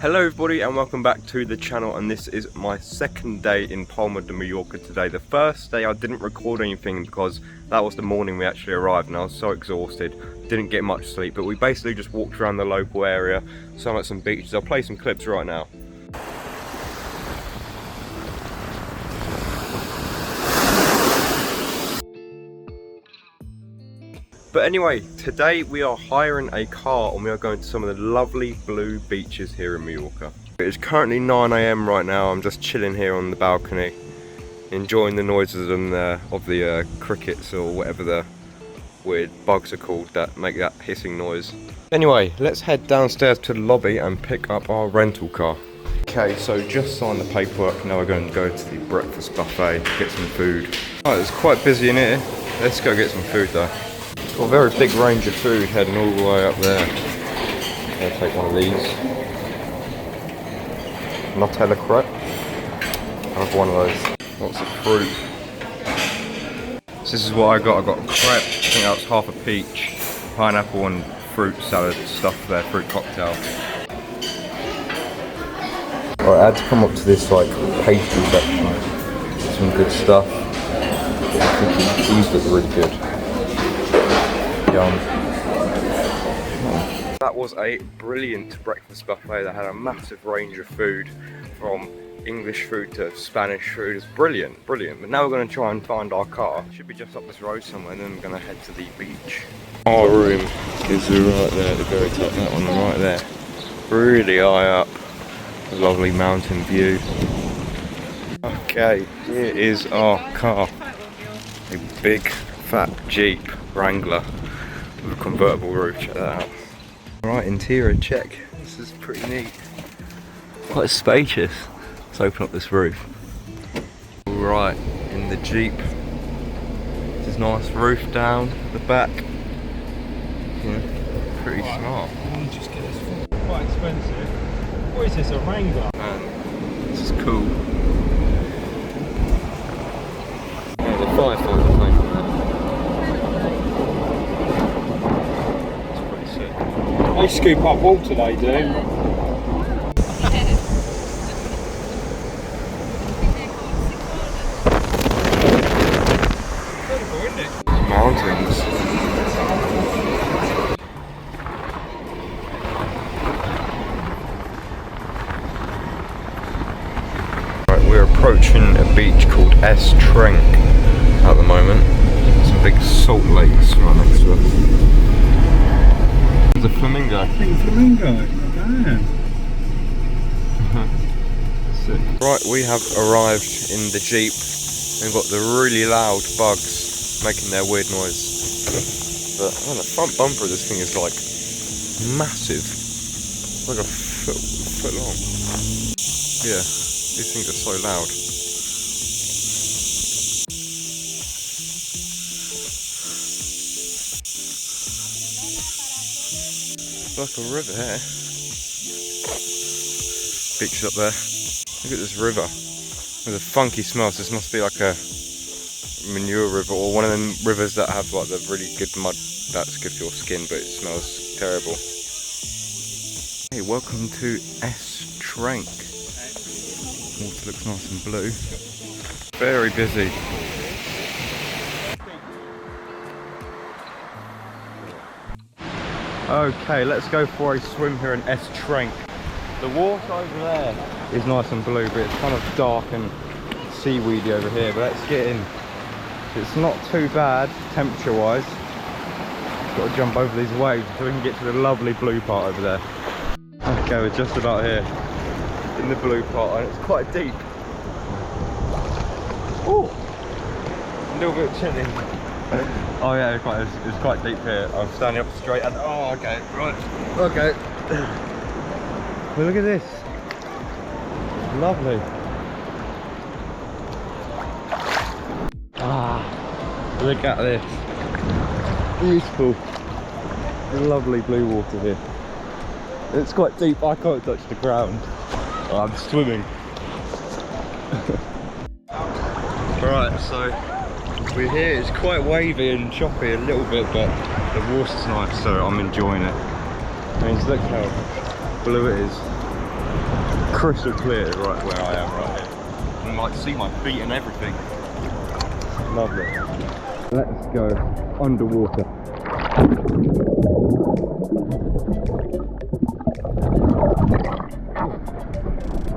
Hello everybody and welcome back to the channel, and this is my second day in Palma de Mallorca today. The first day I didn't record anything because that was the morning we actually arrived and I was so exhausted, didn't get much sleep, but we basically just walked around the local area, some at some beaches. I'll play some clips right now. But anyway, today we are hiring a car and we are going to some of the lovely blue beaches here in Mallorca. It is currently 9 AM right now. I'm just chilling here on the balcony, enjoying the noises of the crickets or whatever the weird bugs are called that make that hissing noise. Anyway, let's head downstairs to the lobby and pick up our rental car. Okay, so just signed the paperwork. Now we're going to go to the breakfast buffet, get some food. Oh, it's quite busy in here. Let's go get some food though. Got a very big range of food heading all the way up there. I'll take one of these. Nutella crepe. I'll have one of those. Lots of fruit. So this is what I got. I got a crepe. I think that was half a peach, pineapple and fruit salad stuff there, fruit cocktail. Alright, I had to come up to this like pastry section. Some good stuff. I think these look really good. Yum. That was a brilliant breakfast buffet that had a massive range of food, from English food to Spanish food. It's brilliant, brilliant. But now we're going to try and find our car. It should be just up this road somewhere, and then we're going to head to the beach. Our room is right there, the very top, that one right there. Really high up. A lovely mountain view. Okay, here is our car. A big fat Jeep Wrangler with a convertible roof, check that out. Right, interior check. This is pretty neat. Quite spacious. Let's open up this roof. Right, in the Jeep. This is nice roof down the back. Yeah, pretty smart. Just get this quite expensive. What is this, a Wrangler? Man, this is cool. Yeah, the firefighters are playing on that. They scoop up water, they do. Mountains. Right, we're approaching a beach called Trenc at the moment. Some big salt lakes right next to us. There's a flamingo. Big flamingo. Damn. Sick. Right, we have arrived in the Jeep and got the really loud bugs making their weird noise. But oh, the front bumper of this thing is like massive. It's like a foot long. Yeah, these things are so loud. Like a river here. Beach up there. Look at this river. There's a funky smell, so this must be like a manure river or one of them rivers that have like the really good mud that's good for your skin, but it smells terrible. Hey, welcome to Trenc. Water looks nice and blue. Very busy. Okay, let's go for a swim here in Trenc. The water over there is nice and blue, but it's kind of dark and seaweedy over here. But let's get in. It's not too bad temperature wise. Got to jump over these waves so we can get to the lovely blue part over there. Okay, we're just about here in the blue part, and it's quite deep. Oh, a little bit chilly. Oh yeah, it's quite deep here. I'm standing up straight and oh, okay, right, okay. Well, look at this. Lovely. Ah, look at this. Beautiful. Lovely blue water here. It's quite deep. I can't touch the ground. Oh, I'm swimming. Right, so we're here. It's quite wavy and choppy a little bit, but the water's nice, so I'm enjoying it. I mean, look how blue it is. crystal clear right where I am right here. You can like see my feet and everything. Lovely. Let's go underwater.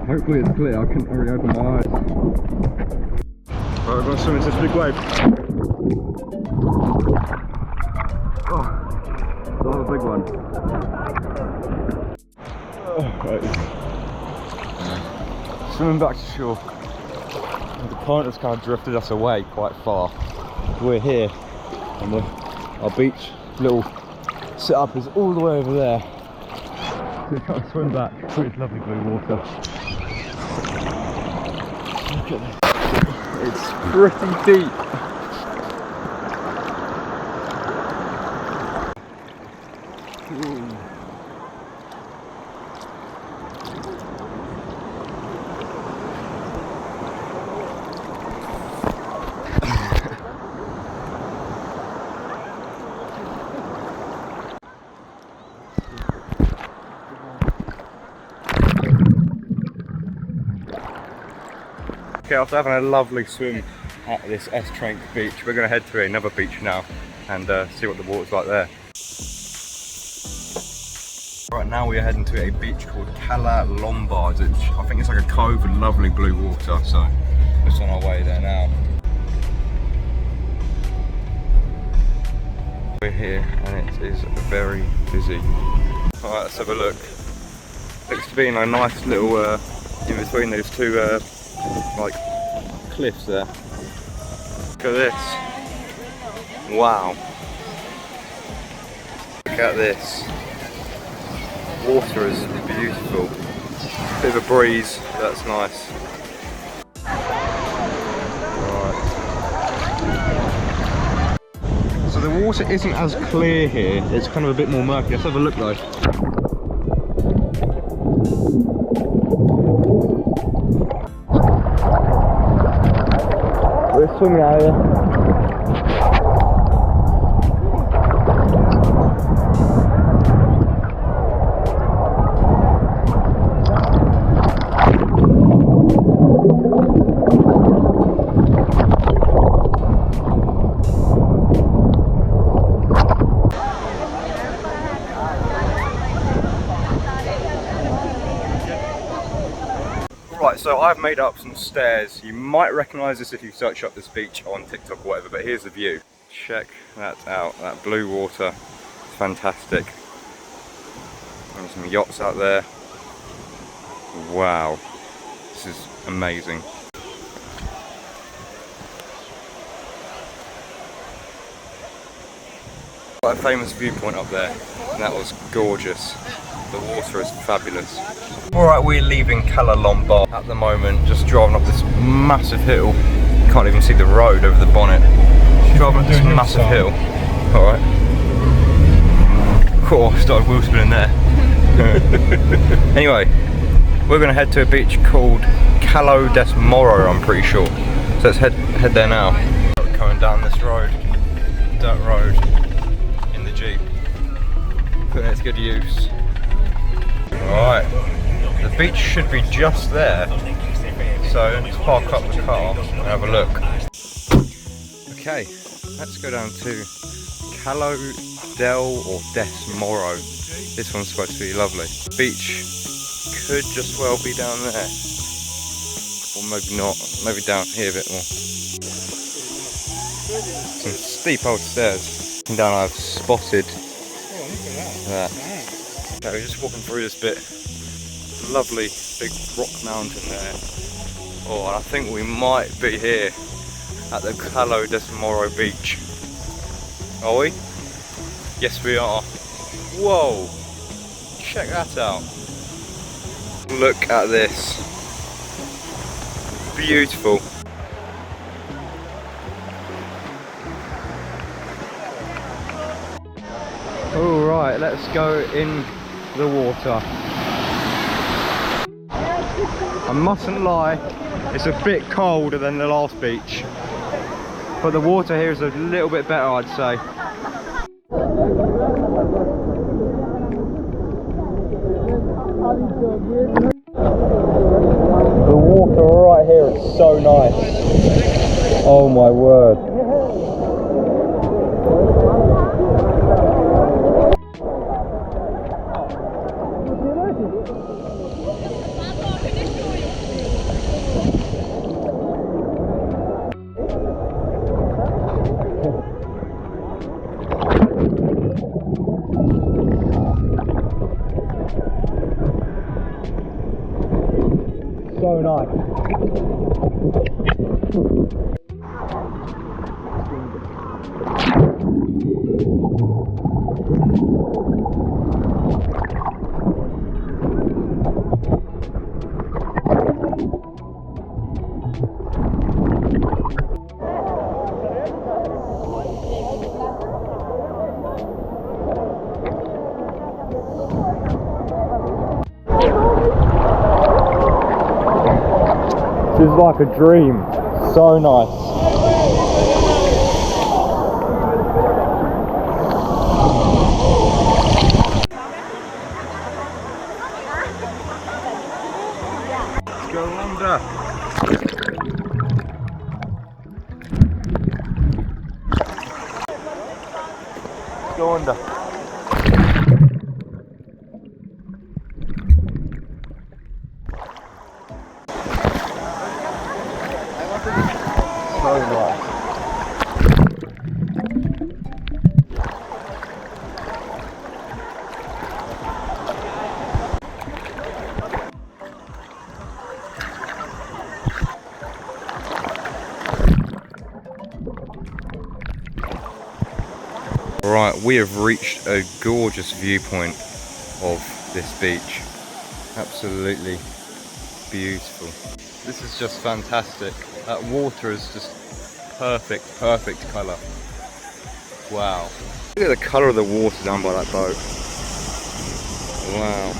Hopefully it's clear, I can already open my eyes. Right, we're going to swim into this big wave. Oh, that was a big one. Oh, right. Swimming back to shore. The current has kind of drifted us away quite far. We're here, and our beach little setup is all the way over there. So we've got to swim back through this lovely blue water. Look at this. It's pretty deep. Ooh. Okay, after having a lovely swim at this S-Trank beach, we're going to head to another beach now and see what the water's like there. Right now we are heading to a beach called Cala Lombard, which I think it's like a cove with lovely blue water, so we're just on our way there now. We're here and it is very busy. Alright, let's have a look. Looks to be in a nice little, in between those two like cliffs there. Look at this. Wow. Look at this. Water is beautiful. Bit of a breeze, that's nice. Right. So the water isn't as clear here, it's kind of a bit more murky. Let's have a look though. We're swimming out here. Right, so I've made up some stairs. You might recognise this if you search up this beach on TikTok or whatever, but here's the view. Check that out, that blue water. It's fantastic. There's some yachts out there. Wow, this is amazing. Quite a famous viewpoint up there, and that was gorgeous. The water is fabulous. Alright, we're leaving Cala Lombard at the moment, just driving up this massive hill. You can't even see the road over the bonnet. Just driving up this massive hill. Alright. Cool, started wheel spinning there. Anyway, we're going to head to a beach called Calo des Moro, I'm pretty sure. So let's head there now. Going down this road, dirt road, in the Jeep. Putting it to good use. Alright, the beach should be just there, so let's park up the car and have a look. Okay, let's go down to Calo des Moro. This one's supposed to be lovely. The beach could just well be down there, or maybe not, maybe down here a bit more. Some steep old stairs. And down I've spotted that. Okay, we're just walking through this bit. Lovely big rock mountain there. Oh, and I think we might be here at the Calo des Moro beach. Are we? Yes, we are. Whoa! Check that out. Look at this. Beautiful. Alright, let's go in the water. I mustn't lie, it's a bit colder than the last beach, but the water here is a little bit better, I'd say. so nice. Oh my word. So nice. This is like a dream. So nice. Let's go under. Let's go under. So nice. Right, we have reached a gorgeous viewpoint of this beach. Absolutely beautiful. This is just fantastic. That water is just perfect colour. Wow. Look at the colour of the water down by that boat. Wow.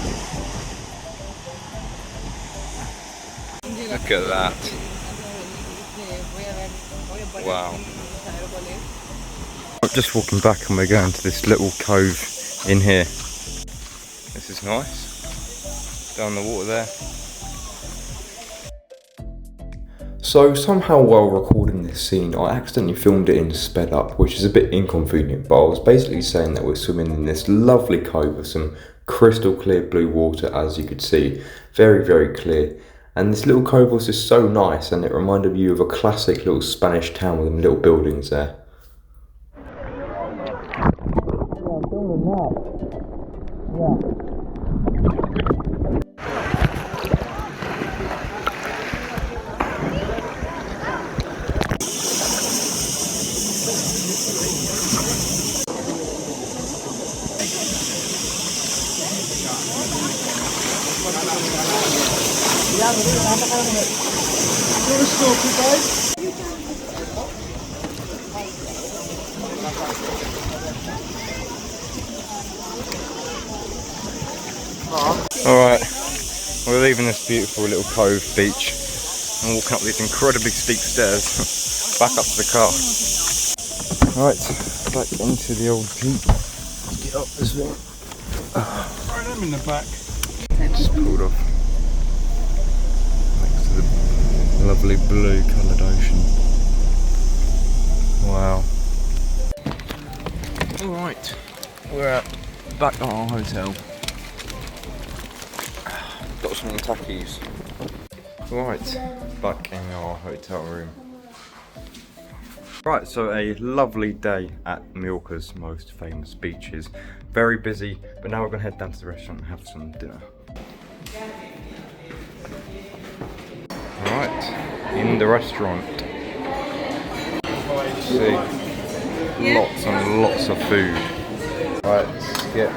Look at that. Wow. I'm just walking back and we're going to this little cove in here. This is nice. Down the water there. So somehow while recording this scene, I accidentally filmed it in sped up, which is a bit inconvenient, but I was basically saying that we're swimming in this lovely cove with some crystal clear blue water, as you could see. Very clear. And this little cove was just so nice, and it reminded you of a classic little Spanish town with them little buildings there. Alright, we're leaving this beautiful little cove beach and walking up these incredibly steep stairs back up to the car. Right, back into the old Jeep. Let's get up this thing. Throw them in the back. Just pulled off next to the lovely blue coloured ocean. Wow. Alright, we're back at our hotel. Got some Takis. Right, back in our hotel room. Right, so a lovely day at Mallorca's most famous beaches. Very busy, but now we're going to head down to the restaurant and have some dinner. Right, in the restaurant. See, lots and lots of food. Right, let's get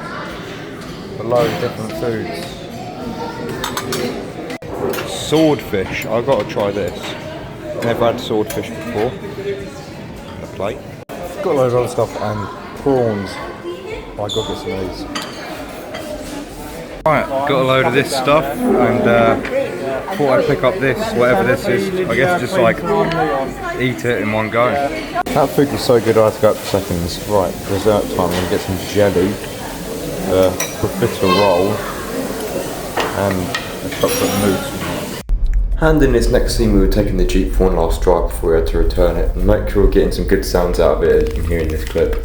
a load of different foods. Swordfish, I've got to try this. Never had swordfish before. On the plate. Got a load of other stuff and prawns. Oh, I got to get some of these. Right, got a load of this stuff and thought I'd pick up this, whatever this is. I guess just like eat it in one go. That food was so good I had to go up for seconds. Right, dessert time. I'm going to get some jelly, a profiterole and a chocolate mousse. And in this next scene we were taking the Jeep for one last drive before we had to return it, and make sure we're getting some good sounds out of it as you can hear in this clip.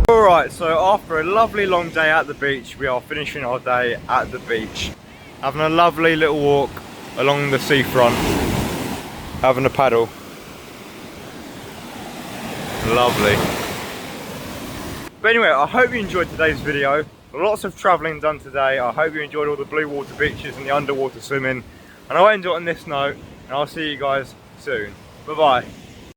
Alright, so after a lovely long day at the beach, we are finishing our day at the beach. Having a lovely little walk along the seafront, having a paddle. Lovely. But anyway, I hope you enjoyed today's video. Lots of travelling done today. I hope you enjoyed all the blue water beaches and the underwater swimming. And I'll end it on this note, and I'll see you guys soon. Bye bye.